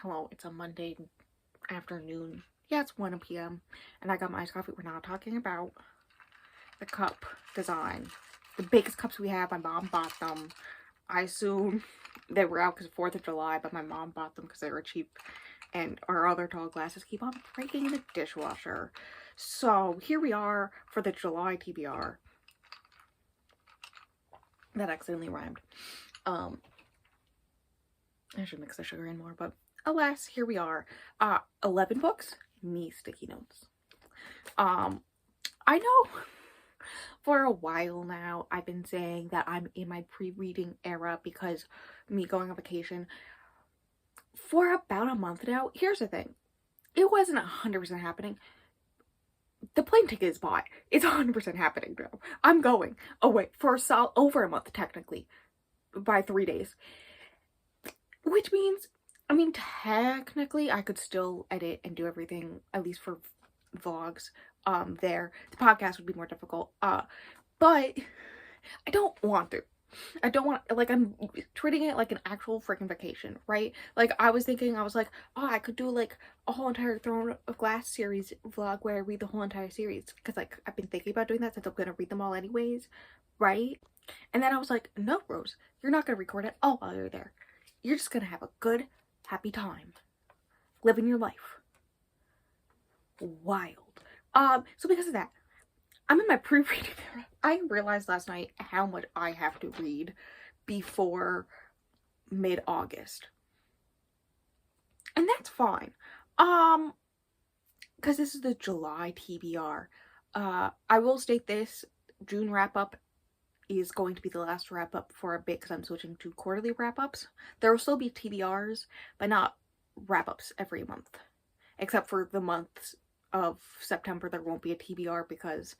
hello, it's a Monday afternoon. Yeah, it's 1 p.m. and I got my iced coffee. We're not talking about the cup design. The biggest cups we have, my mom bought them. I assume they were out because of 4th of July, but my mom bought them because they were cheap. And our other tall glasses keep on breaking in the dishwasher. So here we are for the July TBR. That accidentally rhymed. I should mix the sugar in more, but alas, here we are. 11 books, me sticky notes. I know for a while now I've been saying that I'm in my pre-reading era because me going on vacation. For about a month now, here's the thing. It wasn't 100% happening. The plane ticket is bought. It's 100% happening now. I'm going away for over a month, technically, by 3 days. Which means, technically I could still edit and do everything, at least for vlogs, there. The podcast would be more difficult, but I don't want to. I don't want, I'm treating it like an actual freaking vacation, right? I was like, oh, I could do, a whole entire Throne of Glass series vlog where I read the whole entire series, because, I've been thinking about doing that since I'm gonna read them all anyways, right? And then I was like, no, Rose, you're not gonna record it all while you're there. You're just gonna have a good, happy time. Living your life. Wild. So because of that, I'm in my pre-reading era. I realized last night how much I have to read before mid-August. And that's fine. Because this is the July TBR. I will state this, June wrap-up is going to be the last wrap-up for a bit because I'm switching to quarterly wrap-ups. There will still be TBRs, but not wrap-ups every month. Except for the months of September, there won't be a TBR because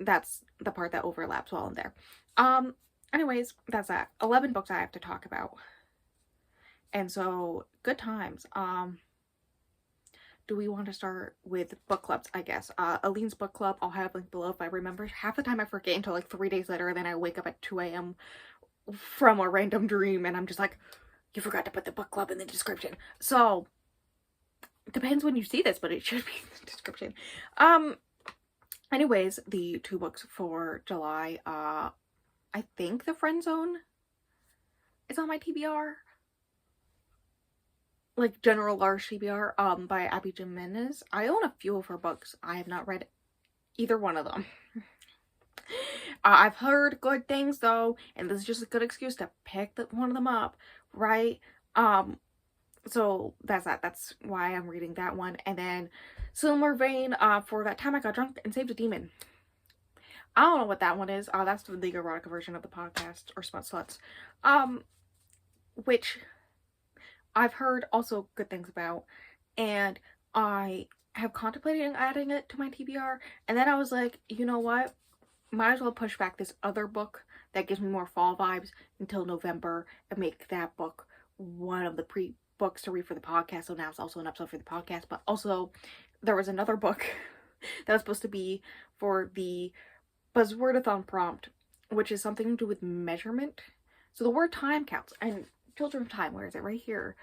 that's the part that overlaps while I'm there. Anyways, that's that. 11 books I have to talk about. And so, good times. Do we want to start with book clubs, I guess? Aleen's book club, I'll have linked below if I remember. Half the time I forget until 3 days later, and then I wake up at 2 a.m. from a random dream, and I'm just like, you forgot to put the book club in the description. So, depends when you see this, but it should be in the description. Anyways, the 2 books for July, I think The Friend Zone is on my TBR. General Large TBR, by Abby Jimenez. I own a few of her books. I have not read either one of them. I've heard good things though, and this is just a good excuse to pick one of them up, right? So that's that. That's why I'm reading that one. And then Similar Vein, for That Time I Got Drunk and Saved a Demon. I don't know what that one is. That's the erotica version of the podcast, or Smut Sluts. Which I've heard also good things about, and I have contemplated adding it to my TBR, and then I was like, you know what? Might as well push back this other book that gives me more fall vibes until November and make that book one of the books to read for the podcast. So now it's also an episode for the podcast, but also there was another book that was supposed to be for the Buzzwordathon prompt, which is something to do with measurement. So the word time counts, and Children of Time, where is it? Right here,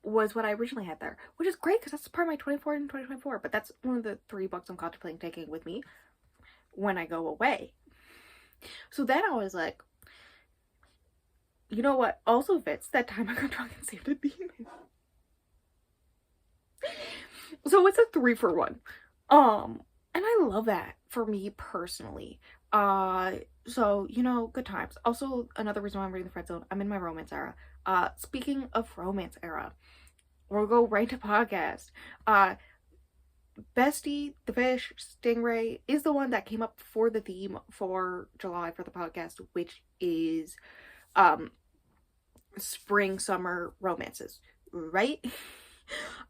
was what I originally had there, which is great because that's part of my 24 in 2024, but that's one of the 3 books I'm contemplating taking with me when I go away. So then I was like, you know what also fits? That Time I Got Drunk and Saved a Demon. So it's a 3 for 1. And I love that for me personally. So, good times. Also, another reason why I'm reading The Friend Zone, I'm in my romance era. Speaking of romance era, we'll go right to podcast. Bestie, the fish, Stingray, is the one that came up for the theme for July for the podcast, which is, spring, summer romances, right?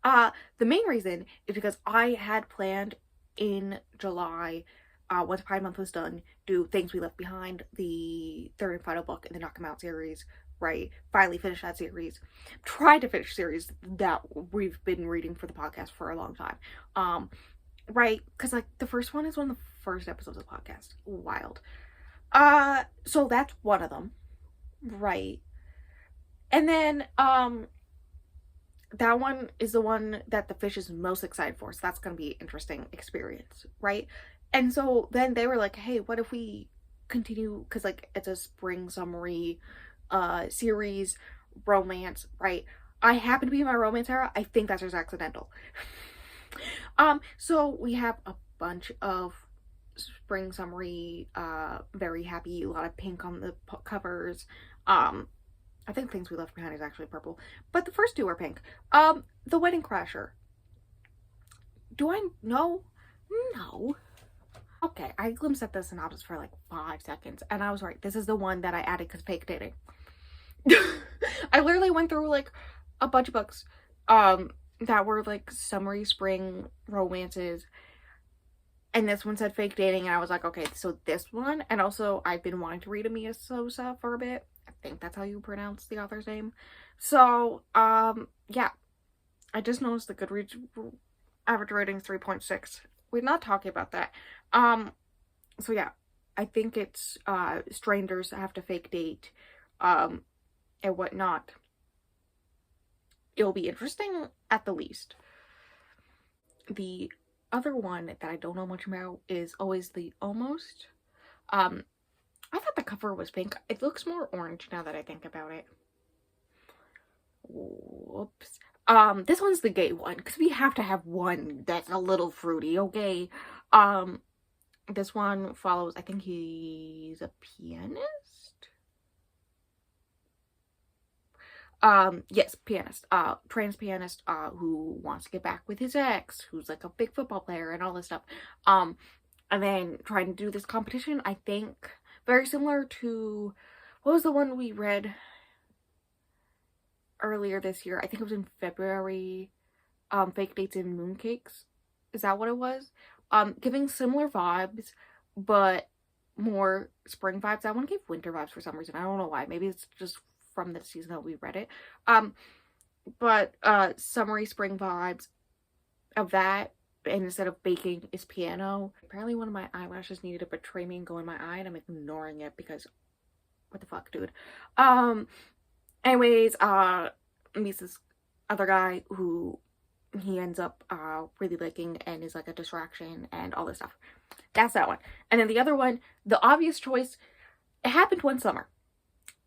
The main reason is because I had planned in July, once Pride Month was done, do Things We Left Behind, the 3rd and final book in the Knock 'Em Out series, right? Finally finish that series. Tried to finish series that we've been reading for the podcast for a long time. Right? Because, the first one is one of the first episodes of the podcast. Wild. So that's one of them. Right. And then, that one is the one that the fish is most excited for. So that's going to be an interesting experience, right? And so then they were like, hey, what if we continue? Because like it's a spring summary series romance, right? I happen to be in my romance era. I think that's just accidental. So we have a bunch of spring summary, very happy, a lot of pink on the covers. I think Things We Left Behind is actually purple, but the first two are pink. The Wedding Crasher. Do I know? No. Okay, I glimpsed at the synopsis for like 5 seconds, and I was right. This is the one that I added because fake dating. I literally went through like a bunch of books, that were like summery spring romances, and this one said fake dating, and I was like, okay, so this one, and also I've been wanting to read Amiya Sosa for a bit. I think that's how you pronounce the author's name. So, yeah. I just noticed the Goodreads average rating is 3.6. We're not talking about that. So yeah, I think it's, strangers have to fake date, and whatnot. It'll be interesting at the least. The other one that I don't know much about is Always the Almost. I thought the cover was pink. It looks more orange now that I think about it. Whoops. This one's the gay one, because we have to have one that's a little fruity, okay? This one follows, I think he's a pianist? Yes, pianist. Trans pianist, who wants to get back with his ex, who's like a big football player and all this stuff. And then trying to do this competition, I think, very similar to, what was the one we read earlier this year? I think it was in February, Fake Dates and Mooncakes. Is that what it was? Giving similar vibes, but more spring vibes. That one gave winter vibes for some reason. I don't know why. Maybe it's just from the season that we read it. But summery spring vibes of that. And instead of baking is piano. Apparently one of my eyelashes needed to betray me and go in my eye, and I'm ignoring it because what the fuck, dude. Anyways, meets this other guy who he ends up really liking and is like a distraction and all this stuff. That's that one. And then the other one, the obvious choice, it happened one summer.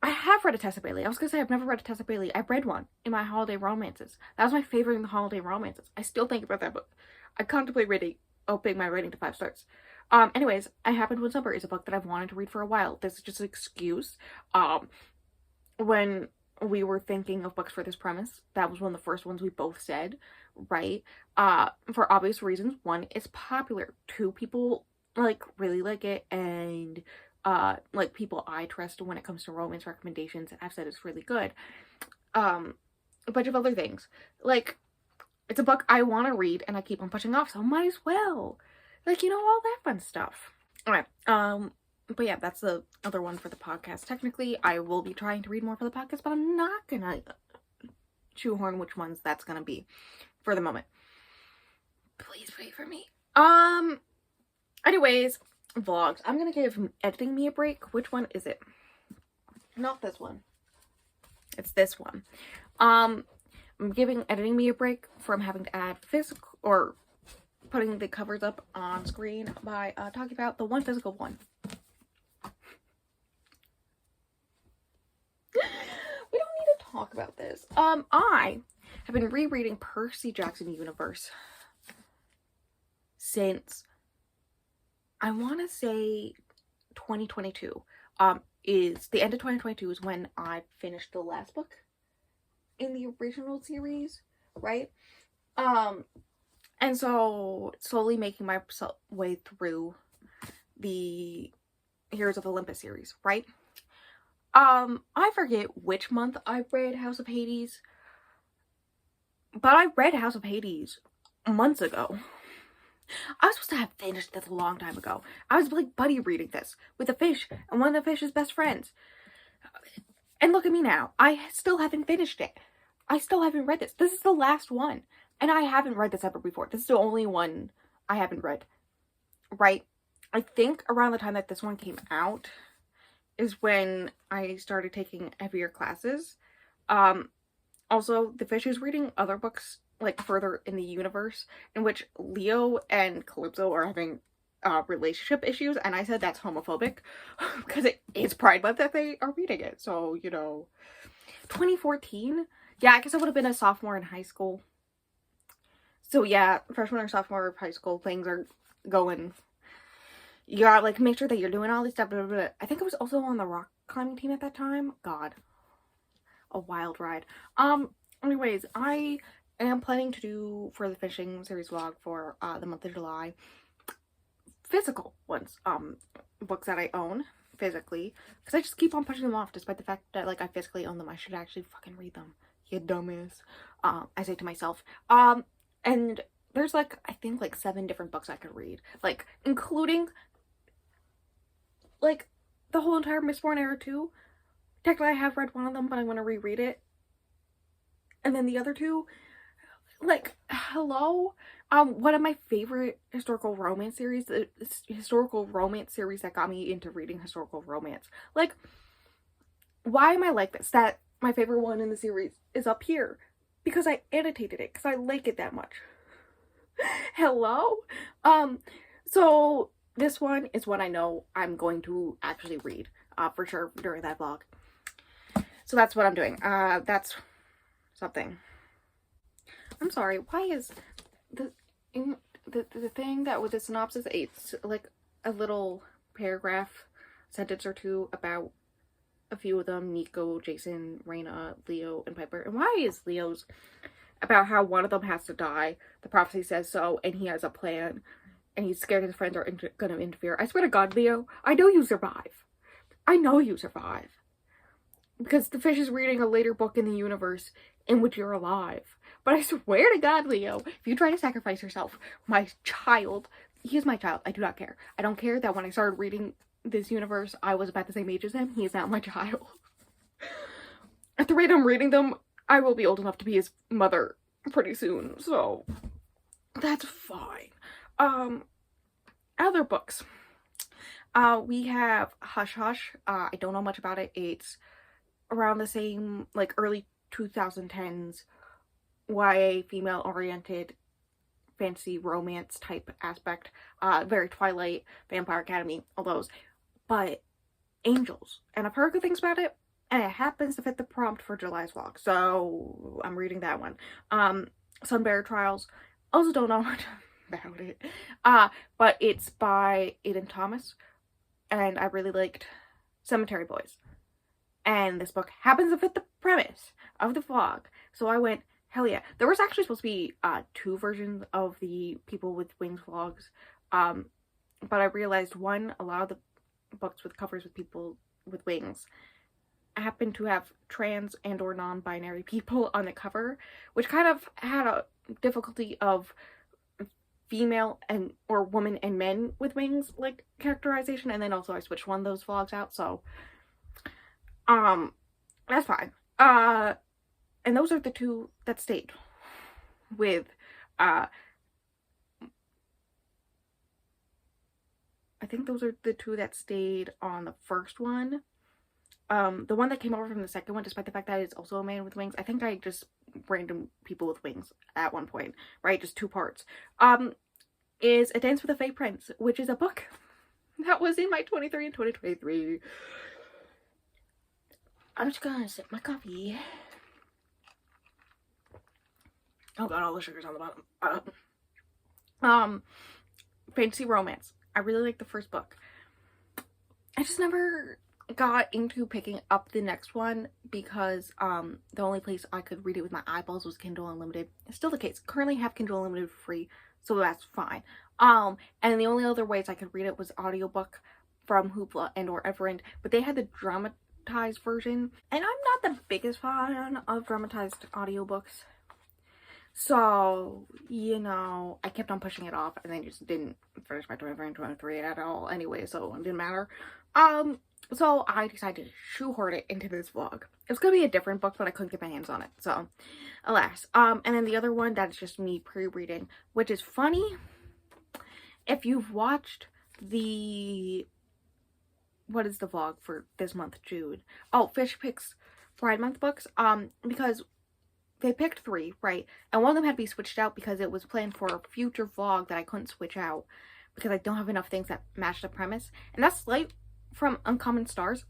I have read a Tessa Bailey. I was gonna say I've never read a Tessa Bailey. I've read one in my holiday romances. That was my favorite in the holiday romances. I still think about that book. I contemplate upping my rating to 5 stars. Anyways, I Happened One Summer is a book that I've wanted to read for a while. This is just an excuse. When we were thinking of books for this premise, that was one of the first ones we both said, right? For obvious reasons. One, it's popular. Two, people like really like it, and like people I trust when it comes to romance recommendations. I've said it's really good. A bunch of other things. Like, it's a book I want to read and I keep on pushing off, so might as well. Like, you know, all that fun stuff. Alright, but yeah, that's the other one for the podcast. Technically, I will be trying to read more for the podcast, but I'm not gonna shoehorn which ones that's gonna be for the moment. Please pray for me. Anyways, vlogs. I'm gonna give Editing Me a break. Which one is it? Not this one. It's this one. I'm giving Editing Me a break from having to add physical, or putting the covers up on screen by talking about the one physical one. We don't need to talk about this. I have been rereading Percy Jackson Universe since, I want to say 2022. Is the end of 2022 is when I finished the last book in the original series, right? And so slowly making my way through the Heroes of Olympus series, right? I forget which month I read House of Hades, but I read House of Hades months ago. I was supposed to have finished this a long time ago. I was like buddy reading this with a fish and one of the fish's best friends. And look at me now. I still haven't finished it. I still haven't read this. This is the last one. And I haven't read this ever before. This is the only one I haven't read. Right? I think around the time that this one came out is when I started taking heavier classes. Also, the fish is reading other books, like, further in the universe, in which Leo and Calypso are having relationship issues, and I said that's homophobic, because it is Pride Month that they are reading it, so, you know. 2014? Yeah, I guess I would have been a sophomore in high school. So yeah, freshman or sophomore of high school, things are going. You gotta, like, make sure that you're doing all these stuff, blah, blah, blah. I think I was also on the rock climbing team at that time. God. A wild ride. Anyways, I am planning to do, for the fishing series vlog for the month of July, physical ones, books that I own physically, because I just keep on pushing them off despite the fact that, like, I physically own them. I should actually fucking read them, you dumbass. I say to myself. And there's, like, I think, like, 7 different books I could read, like, including, like, the whole entire Mistborn era too. Technically, I have read one of them, but I want to reread it. And then the other 2, like, hello? One of my favorite historical romance series, the historical romance series that got me into reading historical romance. Like, why am I like this? That my favorite one in the series is up here. Because I annotated it, because I like it that much. Hello? So this one is one I know I'm going to actually read, for sure, during that vlog. So that's what I'm doing. That's something. I'm sorry, why is the thing that with the synopsis, it's like a little paragraph, sentence or two about a few of them, Nico, Jason, Raina, Leo, and Piper. And why is Leo's about how one of them has to die? The prophecy says so, and he has a plan, and he's scared his friends are gonna interfere. I swear to God, Leo, I know you survive. I know you survive. Because the fish is reading a later book in the universe in which you're alive. But I swear to God, Leo, if you try to sacrifice yourself, my child, he is my child. I do not care. I don't care that when I started reading this universe, I was about the same age as him. He is now my child. At the rate I'm reading them, I will be old enough to be his mother pretty soon. So, that's fine. Other books. We have Hush Hush. I don't know much about it. It's around the same, like, early 2010s YA female-oriented fantasy romance type aspect. Very Twilight, Vampire Academy, all those. But angels. And I've heard good things about it, and it happens to fit the prompt for July's vlog. So I'm reading that one. Sunbearer Trials. Also don't know much about it. But it's by Aiden Thomas. And I really liked Cemetery Boys. And this book happens to fit the premise of the vlog. So I went, hell yeah. There was actually supposed to be 2 versions of the People with Wings vlogs. But I realized, one, a lot of the books with covers with people with wings happen to have trans and or non-binary people on the cover, which kind of had a difficulty of female and or woman and men with wings, like, characterization. And then also I switched one of those vlogs out, so that's fine. And those are the 2 that stayed with, I think those are the 2 that stayed on the first one. The one that came over from the second one, despite the fact that it's also a man with wings, I think I just random people with wings at one point, right? Just 2 parts. Is A Dance with a Fey Prince, which is a book that was in my 23 and 2023. I'm just gonna sip my coffee. Oh god, all the sugar's on the bottom. Fantasy romance. I really like the first book. I just never got into picking up the next one because the only place I could read it with my eyeballs was Kindle Unlimited. It's still the case. Currently have Kindle Unlimited for free, so that's fine. And the only other ways I could read it was audiobook from Hoopla and or Everend, but they had the dramatized version, and I'm not the biggest fan of dramatized audiobooks. So, you know, I kept on pushing it off and then just didn't finish my 23 and 23 at all anyway, so it didn't matter. So I decided to shoehorn it into this vlog. It was gonna be a different book, but I couldn't get my hands on it, so alas. And then the other one, that's just me pre-reading, which is funny. If you've watched the, what is the vlog for this month, June? Oh, Fish Picks Pride Month books, because they picked 3, right? And one of them had to be switched out because it was planned for a future vlog that I couldn't switch out because I don't have enough things that match the premise. And that's Light from Uncommon Stars.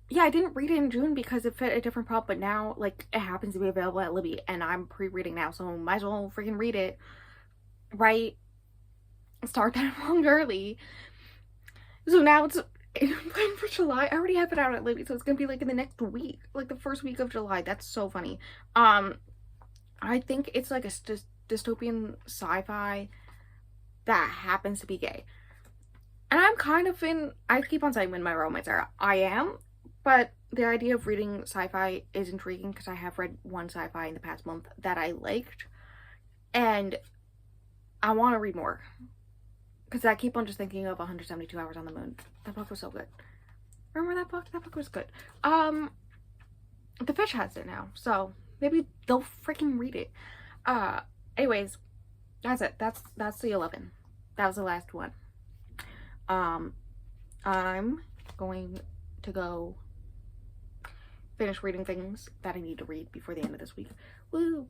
Yeah, I didn't read it in June because it fit a different prop, but now, like, it happens to be available at Libby, and I'm pre-reading now, so might as well freaking read it, right? Start that long early. So now it's planned for July. I already have it out at Libby, so it's gonna be, like, in the next week, like, the first week of July. That's so funny. I think it's, like, a dystopian sci-fi that happens to be gay. And I'm kind of I keep on saying in my romance era, I am. But the idea of reading sci-fi is intriguing because I have read one sci-fi in the past month that I liked. And I want to read more. Because I keep on just thinking of 172 Hours on the Moon. That book was so good. Remember that book? That book was good. The Fish has it now. So maybe they'll freaking read it. Anyways, that's it. That's the 11. That was the last one. I'm going to go finish reading things that I need to read before the end of this week. Woo!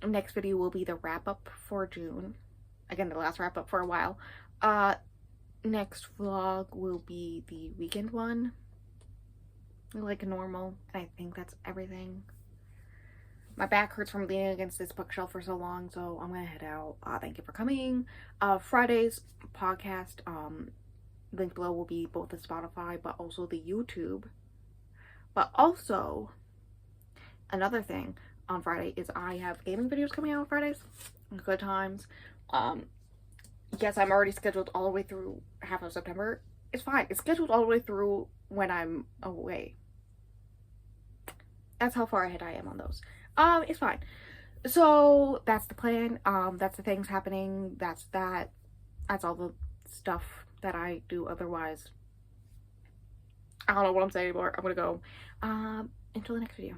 Next video will be the wrap-up for June. Again, the last wrap-up for a while. Next vlog will be the weekend one. Like normal. And I think that's everything. My back hurts from leaning against this bookshelf for so long, so I'm gonna head out. Thank you for coming. Friday's podcast, link below, will be both the Spotify, but also the YouTube. But also, another thing on Friday is I have gaming videos coming out on Fridays. Good times. Yes, I'm already scheduled all the way through half of September. It's fine. It's scheduled all the way through when I'm away. That's how far ahead I am on those. It's fine. So, that's the plan. That's the things happening. That's that. That's all the stuff that I do otherwise. I don't know what I'm saying anymore. I'm gonna go. Until the next video.